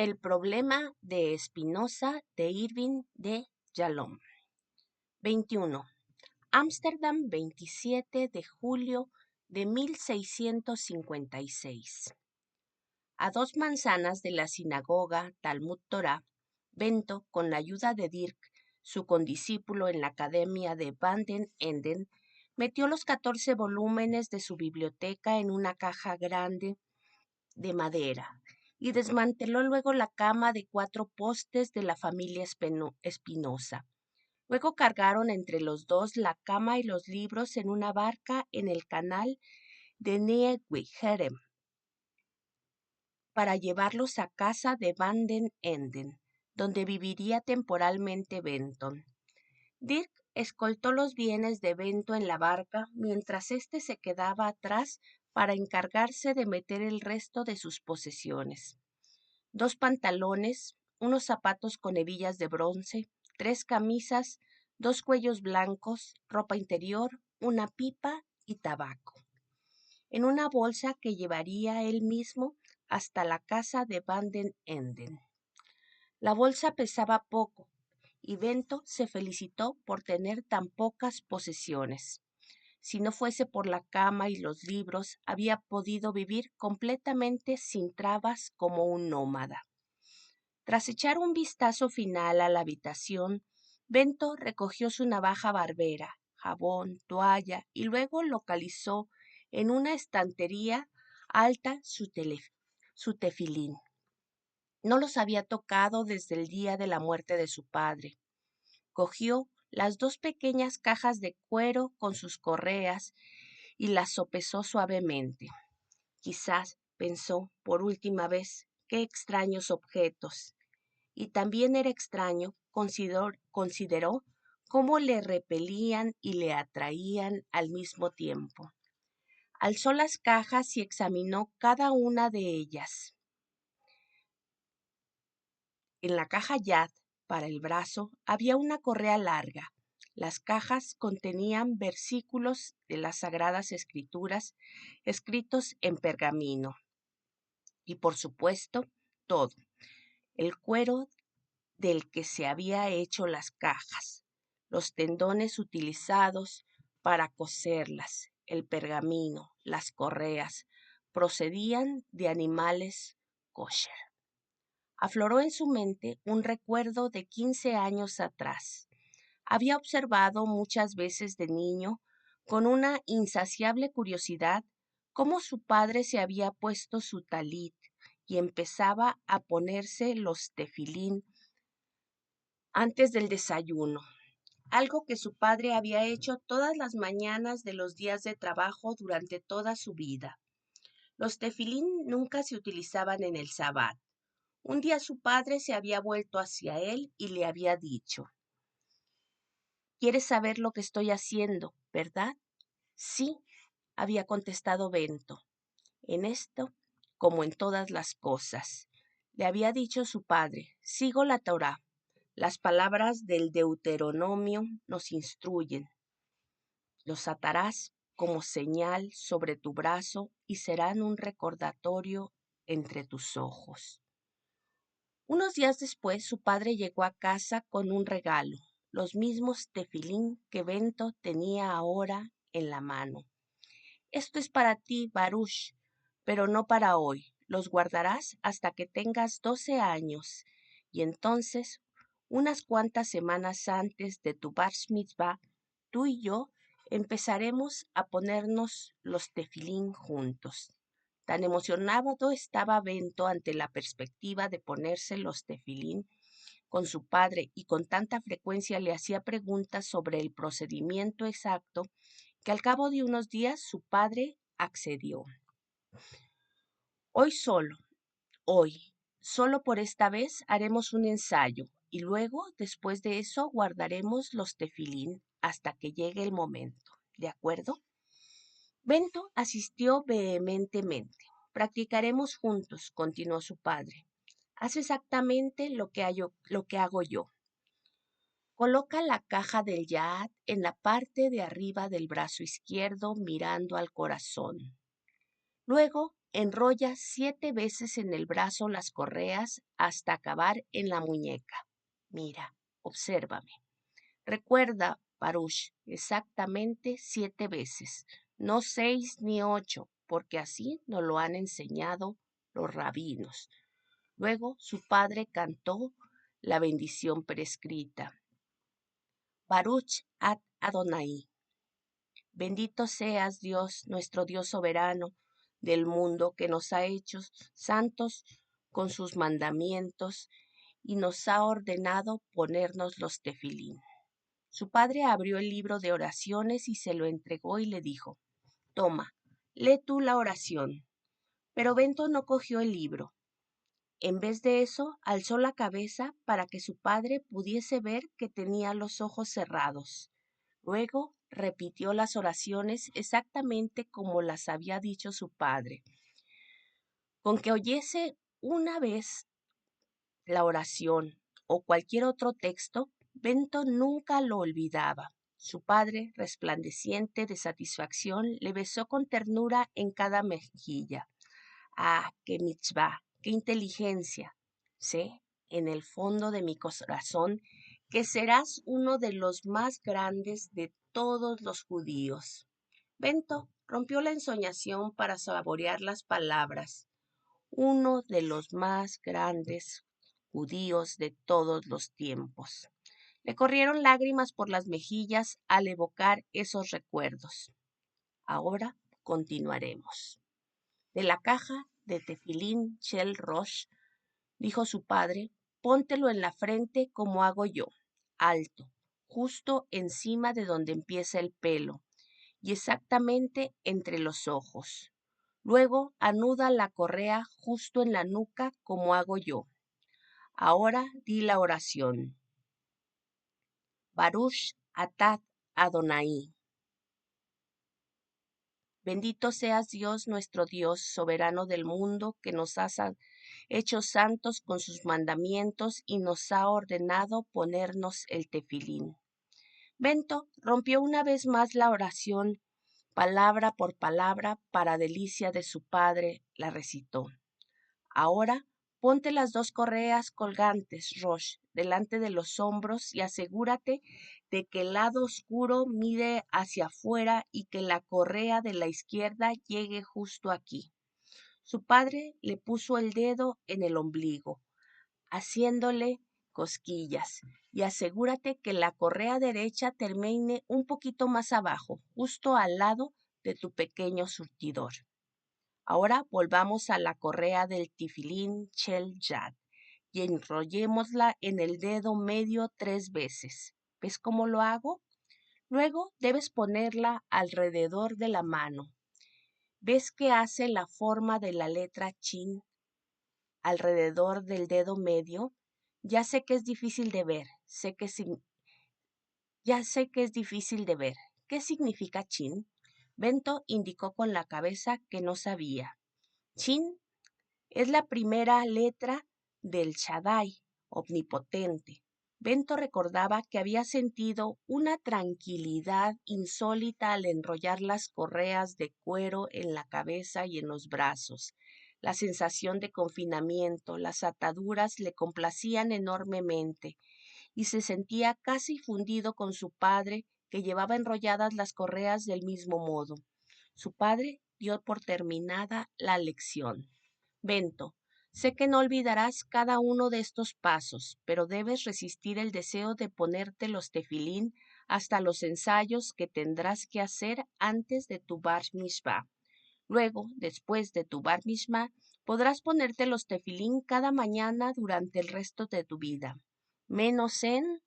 El problema de Spinoza de Irving de Yalom. 21. Ámsterdam, 27 de julio de 1656. A 2 manzanas de la sinagoga Talmud Torah, Bento, con la ayuda de Dirk, su condiscípulo en la Academia de Van den Enden, metió los 14 volúmenes de su biblioteca en una caja grande de madera y desmanteló luego la cama de 4 postes de la familia Espinosa. Luego cargaron entre los dos la cama y los libros en una barca en el canal de Nijmegen para llevarlos a casa de Van den Enden, donde viviría temporalmente Benton. Dirk escoltó los bienes de Bento en la barca mientras éste se quedaba atrás para encargarse de meter el resto de sus posesiones. 2 pantalones, unos zapatos con hebillas de bronce, 3 camisas, 2 cuellos blancos, ropa interior, una pipa y tabaco, en una bolsa que llevaría él mismo hasta la casa de Van den Enden. La bolsa pesaba poco, y Bento se felicitó por tener tan pocas posesiones. Si no fuese por la cama y los libros, había podido vivir completamente sin trabas como un nómada. Tras echar un vistazo final a la habitación, Bento recogió su navaja barbera, jabón, toalla y luego localizó en una estantería alta su tefilín. No los había tocado desde el día de la muerte de su padre. Cogió las 2 pequeñas cajas de cuero con sus correas y las sopesó suavemente. Quizás pensó por última vez, qué extraños objetos. Y también era extraño, consideró cómo le repelían y le atraían al mismo tiempo. Alzó las cajas y examinó cada una de ellas. En la caja Yad, para el brazo, había una correa larga. Las cajas contenían versículos de las Sagradas Escrituras escritos en pergamino. Y por supuesto, todo. El cuero del que se había hecho las cajas, los tendones utilizados para coserlas, el pergamino, las correas, procedían de animales kosher. Afloró en su mente un recuerdo de 15 años atrás. Había observado muchas veces de niño, con una insaciable curiosidad, cómo su padre se había puesto su talit y empezaba a ponerse los tefilín antes del desayuno, algo que su padre había hecho todas las mañanas de los días de trabajo durante toda su vida. Los tefilín nunca se utilizaban en el sabbat. Un día su padre se había vuelto hacia él y le había dicho: «¿Quieres saber lo que estoy haciendo, verdad?» «Sí», había contestado Bento. En esto, como en todas las cosas, le había dicho su padre: «Sigo la Torá. Las palabras del Deuteronomio nos instruyen. Los atarás como señal sobre tu brazo y serán un recordatorio entre tus ojos». Unos días después, su padre llegó a casa con un regalo, los mismos tefilín que Bento tenía ahora en la mano. «Esto es para ti, Baruch, pero no para hoy. Los guardarás hasta que tengas 12 años, y entonces, unas cuantas semanas antes de tu Bar Mitzvah, tú y yo empezaremos a ponernos los tefilín juntos». Tan emocionado estaba Bento ante la perspectiva de ponerse los tefilín con su padre y con tanta frecuencia le hacía preguntas sobre el procedimiento exacto, que al cabo de unos días su padre accedió. Hoy, solo por esta vez haremos un ensayo y luego, después de eso, guardaremos los tefilín hasta que llegue el momento. ¿De acuerdo? Bento asistió vehementemente. «Practicaremos juntos», continuó su padre. «Haz exactamente lo que hago yo. Coloca la caja del Yad en la parte de arriba del brazo izquierdo mirando al corazón. Luego, Enrolla 7 veces en el brazo las correas hasta acabar en la muñeca. Mira, obsérvame. Recuerda, Baruch, exactamente 7 veces, no 6 ni 8, porque así nos lo han enseñado los rabinos. Luego su padre cantó la bendición prescrita. Baruch ad Adonai. Bendito seas Dios, nuestro Dios soberano del mundo, que nos ha hecho santos con sus mandamientos y nos ha ordenado ponernos los tefilín. Su padre abrió el libro de oraciones y se lo entregó y le dijo: Toma, lee tú la oración. Pero Bento no cogió el libro. En vez de eso, alzó la cabeza para que su padre pudiese ver que tenía los ojos cerrados. Luego repitió las oraciones exactamente como las había dicho su padre. Con que oyese una vez la oración o cualquier otro texto, Bento nunca lo olvidaba. Su padre, resplandeciente de satisfacción, le besó con ternura en cada mejilla. ¡Ah, qué mitzvah! ¡Qué inteligencia! Sé, en el fondo de mi corazón, que serás uno de los más grandes de todos los judíos. Bento rompió la ensoñación para saborear las palabras. Uno de los más grandes judíos de todos los tiempos. Le corrieron lágrimas por las mejillas al evocar esos recuerdos. Ahora continuaremos. De la caja de tefilín Shel Rosh, dijo su padre, póntelo en la frente como hago yo, alto, justo encima de donde empieza el pelo y exactamente entre los ojos. Luego anuda la correa justo en la nuca como hago yo. Ahora di la oración. Baruch atah Adonai. Bendito seas Dios, nuestro Dios, soberano del mundo, que nos has hecho santos con sus mandamientos y nos ha ordenado ponernos el tefilín. Bento rompió una vez más la oración, palabra por palabra, para delicia de su padre, la recitó. Ahora ponte las 2 correas colgantes, Rosh, delante de los hombros y asegúrate de que el lado oscuro mire hacia afuera y que la correa de la izquierda llegue justo aquí. Su padre le puso el dedo en el ombligo, haciéndole cosquillas, y asegúrate que la correa derecha termine un poquito más abajo, justo al lado de tu pequeño surtidor. Ahora volvamos a la correa del tefilín Shel Yad y enrollémosla en el dedo medio 3 veces. ¿Ves cómo lo hago? Luego debes ponerla alrededor de la mano. ¿Ves que hace la forma de la letra Shin alrededor del dedo medio? Ya sé que es difícil de ver. ¿Qué significa Shin? Bento indicó con la cabeza que no sabía. Shin es la primera letra del Shaddai, omnipotente. Bento recordaba que había sentido una tranquilidad insólita al enrollar las correas de cuero en la cabeza y en los brazos. La sensación de confinamiento, las ataduras le complacían enormemente y se sentía casi fundido con su padre, que llevaba enrolladas las correas del mismo modo. Su padre dio por terminada la lección. Bento, sé que no olvidarás cada uno de estos pasos, pero debes resistir el deseo de ponerte los tefilín hasta los ensayos que tendrás que hacer antes de tu Bar Mishvah. Luego, después de tu Bar Mishvah, podrás ponerte los tefilín cada mañana durante el resto de tu vida, menos en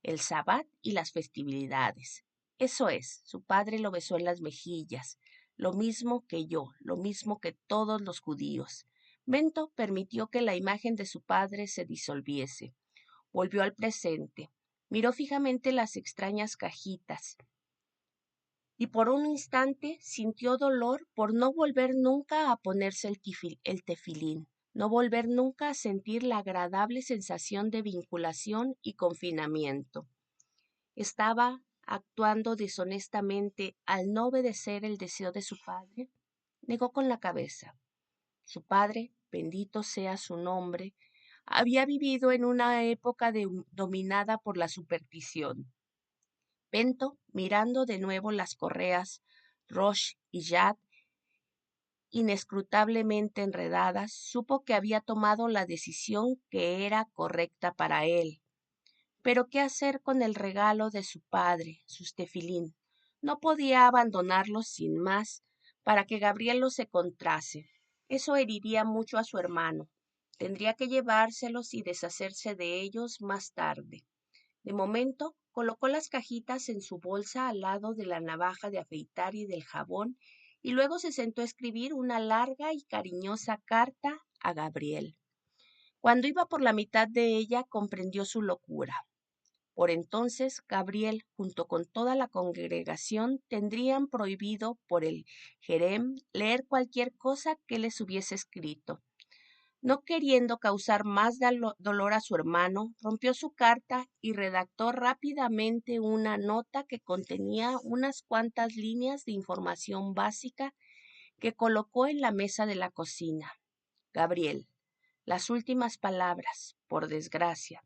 el Sabbat y las festividades. Eso es, su padre lo besó en las mejillas, lo mismo que yo, lo mismo que todos los judíos. Bento permitió que la imagen de su padre se disolviese. Volvió al presente, miró fijamente las extrañas cajitas y por un instante sintió dolor por no volver nunca a ponerse el tefilín, no volver nunca a sentir la agradable sensación de vinculación y confinamiento. ¿Estaba actuando deshonestamente al no obedecer el deseo de su padre? Negó con la cabeza. Su padre, bendito sea su nombre, había vivido en una época dominada por la superstición. Bento, mirando de nuevo las correas Roche y Jad inescrutablemente enredadas, supo que había tomado la decisión que era correcta para él. Pero ¿qué hacer con el regalo de su padre, sus tefilín? No podía abandonarlos sin más para que Gabriel los encontrase. Eso heriría mucho a su hermano. Tendría que llevárselos y deshacerse de ellos más tarde. De momento, colocó las cajitas en su bolsa al lado de la navaja de afeitar y del jabón, y luego se sentó a escribir una larga y cariñosa carta a Gabriel. Cuando iba por la mitad de ella, comprendió su locura. Por entonces, Gabriel, junto con toda la congregación, tendrían prohibido por el Jerem leer cualquier cosa que les hubiese escrito. No queriendo causar más dolor a su hermano, rompió su carta y redactó rápidamente una nota que contenía unas cuantas líneas de información básica que colocó en la mesa de la cocina. Gabriel, las últimas palabras, por desgracia.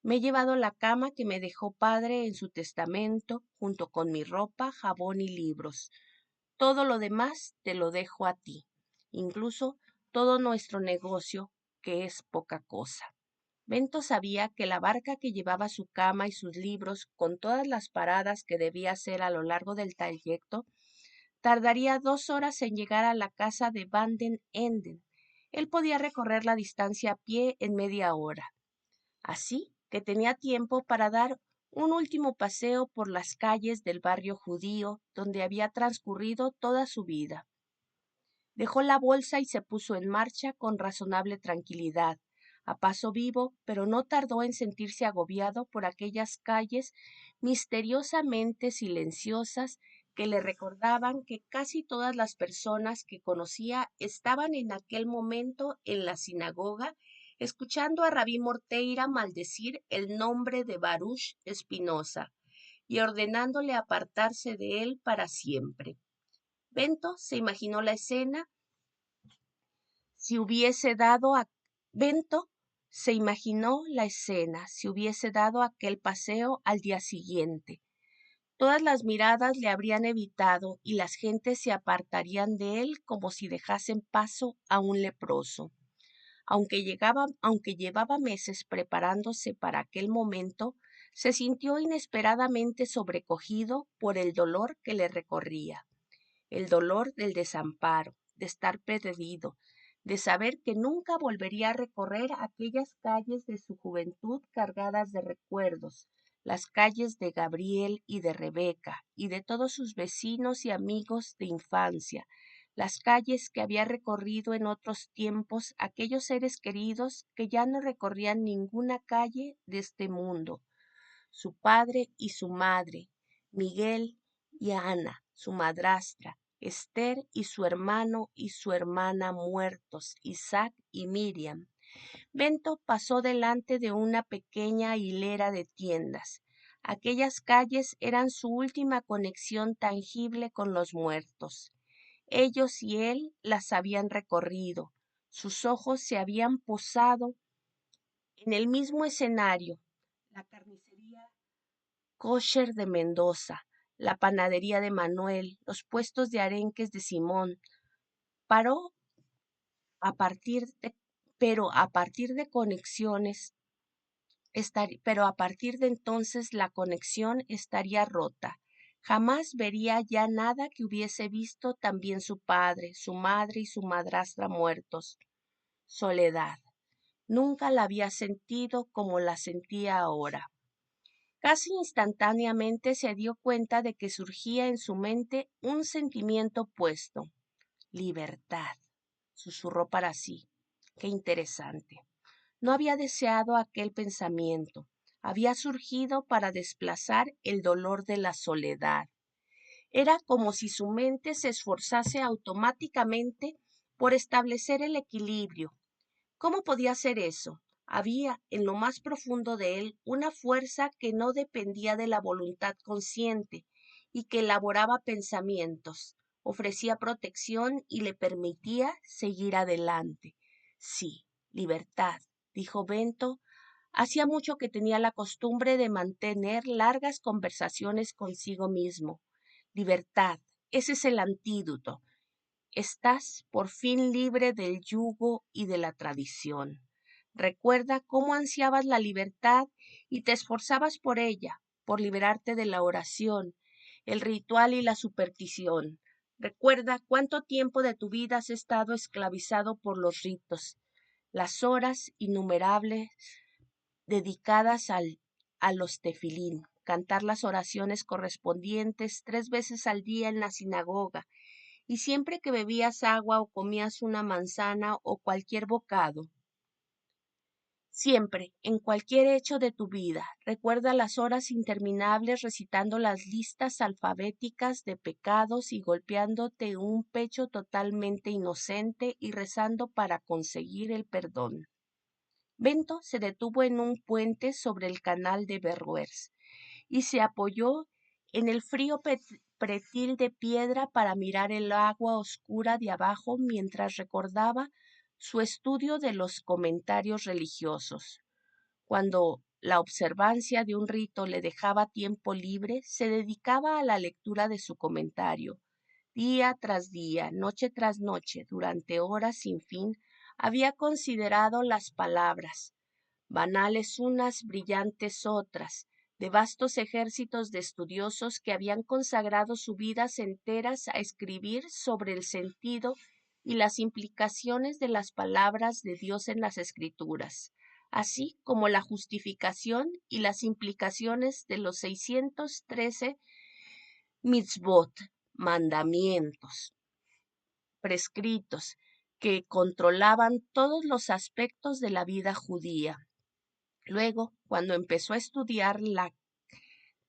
Me he llevado la cama que me dejó padre en su testamento, junto con mi ropa, jabón y libros. Todo lo demás te lo dejo a ti, incluso todo nuestro negocio, que es poca cosa. Bento sabía que la barca que llevaba su cama y sus libros, con todas las paradas que debía hacer a lo largo del trayecto, tardaría 2 horas en llegar a la casa de Van den Enden. Él podía recorrer la distancia a pie en media hora. Así que tenía tiempo para dar un último paseo por las calles del barrio judío donde había transcurrido toda su vida. Dejó la bolsa y se puso en marcha con razonable tranquilidad, a paso vivo, pero no tardó en sentirse agobiado por aquellas calles misteriosamente silenciosas que le recordaban que casi todas las personas que conocía estaban en aquel momento en la sinagoga escuchando a Rabí Morteira maldecir el nombre de Baruch Espinosa y ordenándole apartarse de él para siempre. Bento se imaginó la escena si hubiese dado a Bento se imaginó la escena si hubiese dado aquel paseo al día siguiente. Todas las miradas le habrían evitado y las gentes se apartarían de él como si dejasen paso a un leproso. Aunque llevaba meses preparándose para aquel momento, se sintió inesperadamente sobrecogido por el dolor que le recorría, el dolor del desamparo, de estar perdido, de saber que nunca volvería a recorrer aquellas calles de su juventud cargadas de recuerdos, las calles de Gabriel y de Rebeca y de todos sus vecinos y amigos de infancia, las calles que había recorrido en otros tiempos aquellos seres queridos que ya no recorrían ninguna calle de este mundo, su padre y su madre, Miguel y Ana, su madrastra, Esther y su hermano y su hermana muertos, Isaac y Miriam. Bento pasó delante de una pequeña hilera de tiendas. Aquellas calles eran su última conexión tangible con los muertos. Ellos y él las habían recorrido. Sus ojos se habían posado en el mismo escenario, la carnicería kosher de Mendoza, la panadería de Manuel, los puestos de arenques de Simón. Paró a partir de, pero a partir de conexiones, pero a partir de entonces la conexión estaría rota. Jamás vería ya nada que hubiese visto también su padre, su madre y su madrastra muertos. Soledad. Nunca la había sentido como la sentía ahora. Casi instantáneamente se dio cuenta de que surgía en su mente un sentimiento opuesto. Libertad, susurró para sí. Qué interesante. No había deseado aquel pensamiento. Había surgido para desplazar el dolor de la soledad. Era como si su mente se esforzase automáticamente por establecer el equilibrio. ¿Cómo podía ser eso? Había en lo más profundo de él una fuerza que no dependía de la voluntad consciente y que elaboraba pensamientos, ofrecía protección y le permitía seguir adelante. Sí, libertad, dijo Bento. Hacía mucho que tenía la costumbre de mantener largas conversaciones consigo mismo. Libertad, ese es el antídoto. Estás por fin libre del yugo y de la tradición. Recuerda cómo ansiabas la libertad y te esforzabas por ella, por liberarte de la oración, el ritual y la superstición. Recuerda cuánto tiempo de tu vida has estado esclavizado por los ritos, las horas innumerables dedicadas a los tefilín, cantar las oraciones correspondientes 3 veces al día en la sinagoga, y siempre que bebías agua o comías una manzana o cualquier bocado. Siempre, en cualquier hecho de tu vida, recuerda las horas interminables recitando las listas alfabéticas de pecados y golpeándote un pecho totalmente inocente y rezando para conseguir el perdón. Bento se detuvo en un puente sobre el canal de Verruers y se apoyó en el frío pretil de piedra para mirar el agua oscura de abajo mientras recordaba su estudio de los comentarios religiosos. Cuando la observancia de un rito le dejaba tiempo libre, se dedicaba a la lectura de su comentario. Día tras día, noche tras noche, durante horas sin fin, había considerado las palabras, banales unas, brillantes otras, de vastos ejércitos de estudiosos que habían consagrado sus vidas enteras a escribir sobre el sentido y las implicaciones de las palabras de Dios en las Escrituras, así como la justificación y las implicaciones de los 613 mitzvot, mandamientos prescritos, que controlaban todos los aspectos de la vida judía. Luego, cuando empezó a estudiar la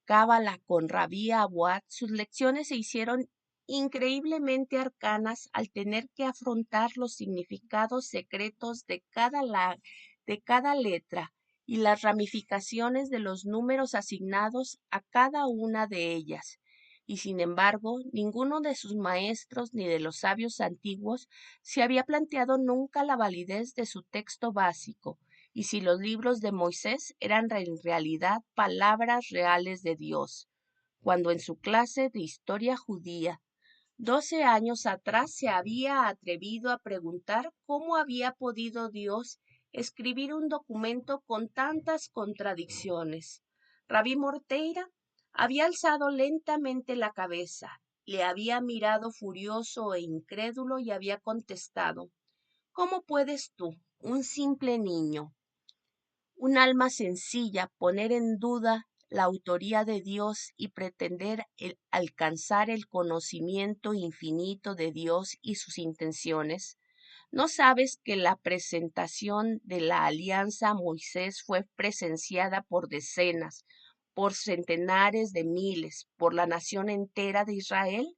Cábala con Rabí Abuad, sus lecciones se hicieron increíblemente arcanas al tener que afrontar los significados secretos de cada letra y las ramificaciones de los números asignados a cada una de ellas. Y sin embargo, ninguno de sus maestros ni de los sabios antiguos se había planteado nunca la validez de su texto básico, y si los libros de Moisés eran en realidad palabras reales de Dios, cuando en su clase de historia judía, 12 años atrás, se había atrevido a preguntar cómo había podido Dios escribir un documento con tantas contradicciones. Rabí Morteira había alzado lentamente la cabeza, le había mirado furioso e incrédulo y había contestado, ¿cómo puedes tú, un simple niño, un alma sencilla, poner en duda la autoría de Dios y pretender alcanzar el conocimiento infinito de Dios y sus intenciones? ¿No sabes que la presentación de la alianza a Moisés fue presenciada por decenas, por centenares de miles, por la nación entera de Israel?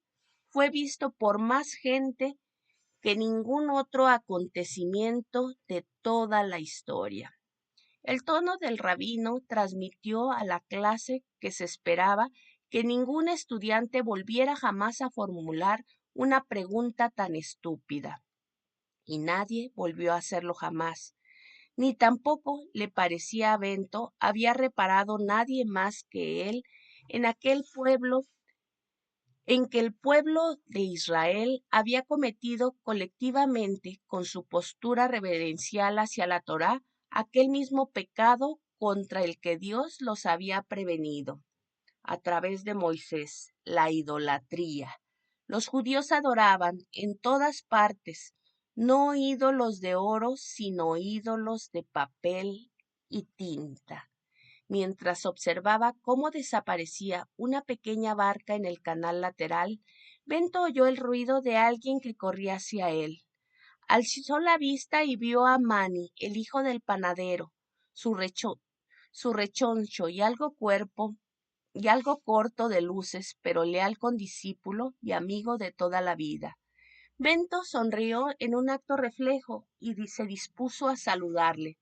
Fue visto por más gente que ningún otro acontecimiento de toda la historia. El tono del rabino transmitió a la clase que se esperaba que ningún estudiante volviera jamás a formular una pregunta tan estúpida. Y nadie volvió a hacerlo jamás. Ni tampoco, le parecía a Bento, había reparado nadie más que él en aquel pueblo en que el pueblo de Israel había cometido colectivamente con su postura reverencial hacia la Torá aquel mismo pecado contra el que Dios los había prevenido a través de Moisés, la idolatría. Los judíos adoraban en todas partes no ídolos de oro, sino ídolos de papel y tinta. Mientras observaba cómo desaparecía una pequeña barca en el canal lateral, Bento oyó el ruido de alguien que corría hacia él. Alzó la vista y vio a Mani, el hijo del panadero, su, su rechoncho y algo corto de luces, pero leal condiscípulo y amigo de toda la vida. Bento sonrió en un acto reflejo y se dispuso a saludarle,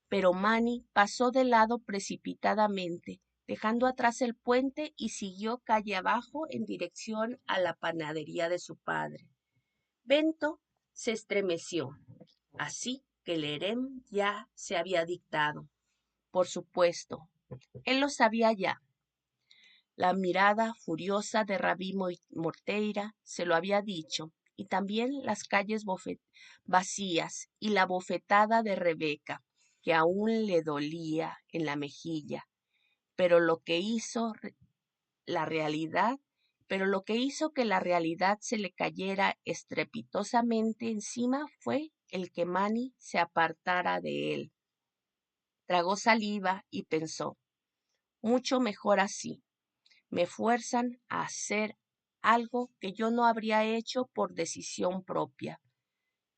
pero Mani pasó de lado precipitadamente, dejando atrás el puente y siguió calle abajo en dirección a la panadería de su padre. Bento se estremeció, así que el herem ya se había dictado. Por supuesto, él lo sabía ya. La mirada furiosa de Rabí Morteira se lo había dicho, y también las calles vacías y la bofetada de Rebeca, que aún le dolía en la mejilla. Pero lo que hizo la realidad, pero lo que hizo que la realidad se le cayera estrepitosamente encima fue el que Manny se apartara de él. Tragó saliva y pensó, mucho mejor así. Me fuerzan a hacer algo que yo no habría hecho por decisión propia.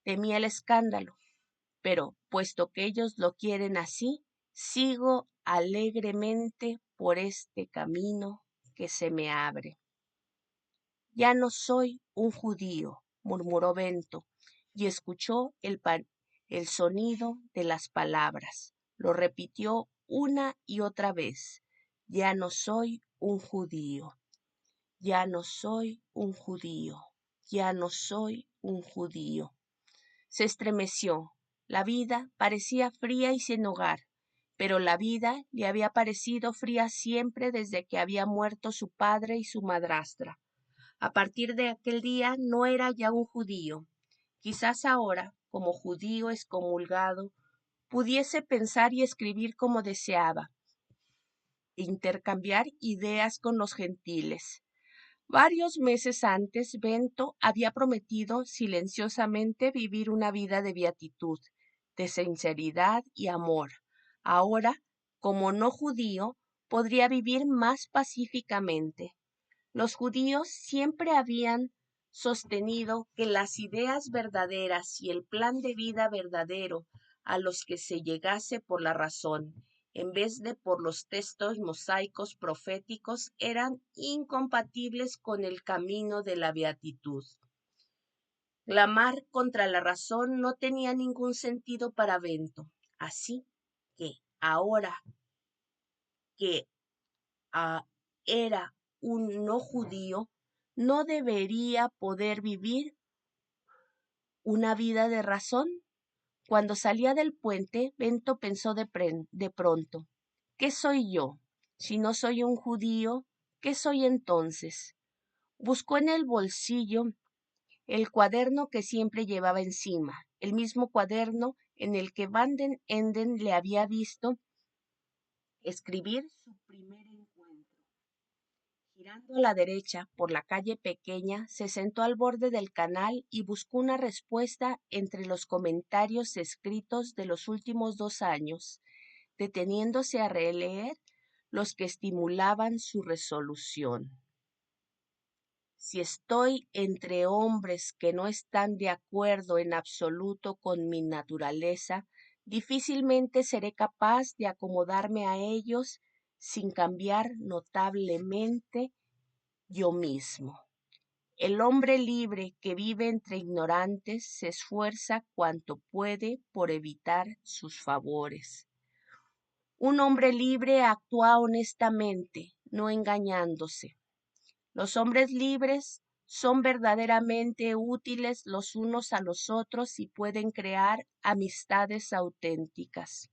Temía el escándalo, pero puesto que ellos lo quieren así, sigo alegremente por este camino que se me abre. Ya no soy un judío, murmuró Bento, y escuchó el sonido de las palabras. Lo repitió una y otra vez. Ya no soy un judío. Ya no soy un judío. Ya no soy un judío. Se estremeció. La vida parecía fría y sin hogar, pero la vida le había parecido fría siempre desde que había muerto su padre y su madrastra. A partir de aquel día no era ya un judío. Quizás ahora, como judío excomulgado, pudiese pensar y escribir como deseaba, intercambiar ideas con los gentiles. Varios meses antes, Bento había prometido silenciosamente vivir una vida de beatitud, de sinceridad y amor. Ahora, como no judío, podría vivir más pacíficamente. Los judíos siempre habían sostenido que las ideas verdaderas y el plan de vida verdadero a los que se llegase por la razón, en vez de por los textos mosaicos proféticos, eran incompatibles con el camino de la beatitud. Clamar contra la razón no tenía ningún sentido para Bento, así que ahora que era un no judío, no debería poder vivir una vida de razón. Cuando salía del puente, Bento pensó de pronto, ¿qué soy yo? Si no soy un judío, ¿qué soy entonces? Buscó en el bolsillo el cuaderno que siempre llevaba encima, el mismo cuaderno en el que Van den Enden le había visto escribir su primer encuentro. Girando a la derecha por la calle pequeña, se sentó al borde del canal y buscó una respuesta entre los comentarios escritos de los últimos 2 años, deteniéndose a releer los que estimulaban su resolución. Si estoy entre hombres que no están de acuerdo en absoluto con mi naturaleza, difícilmente seré capaz de acomodarme a ellos sin cambiar notablemente yo mismo. El hombre libre que vive entre ignorantes se esfuerza cuanto puede por evitar sus favores. Un hombre libre actúa honestamente, no engañándose. Los hombres libres son verdaderamente útiles los unos a los otros y pueden crear amistades auténticas.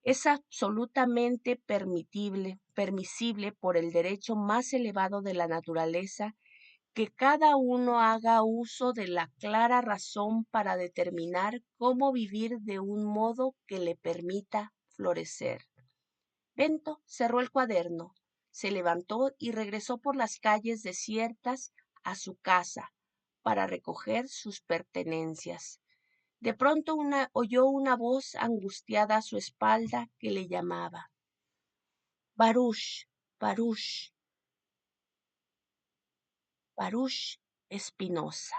Es absolutamente permisible por el derecho más elevado de la naturaleza que cada uno haga uso de la clara razón para determinar cómo vivir de un modo que le permita florecer. Bento cerró el cuaderno, se levantó y regresó por las calles desiertas a su casa para recoger sus pertenencias. De pronto oyó una voz angustiada a su espalda que le llamaba. Baruch, Baruch, Baruch Espinosa.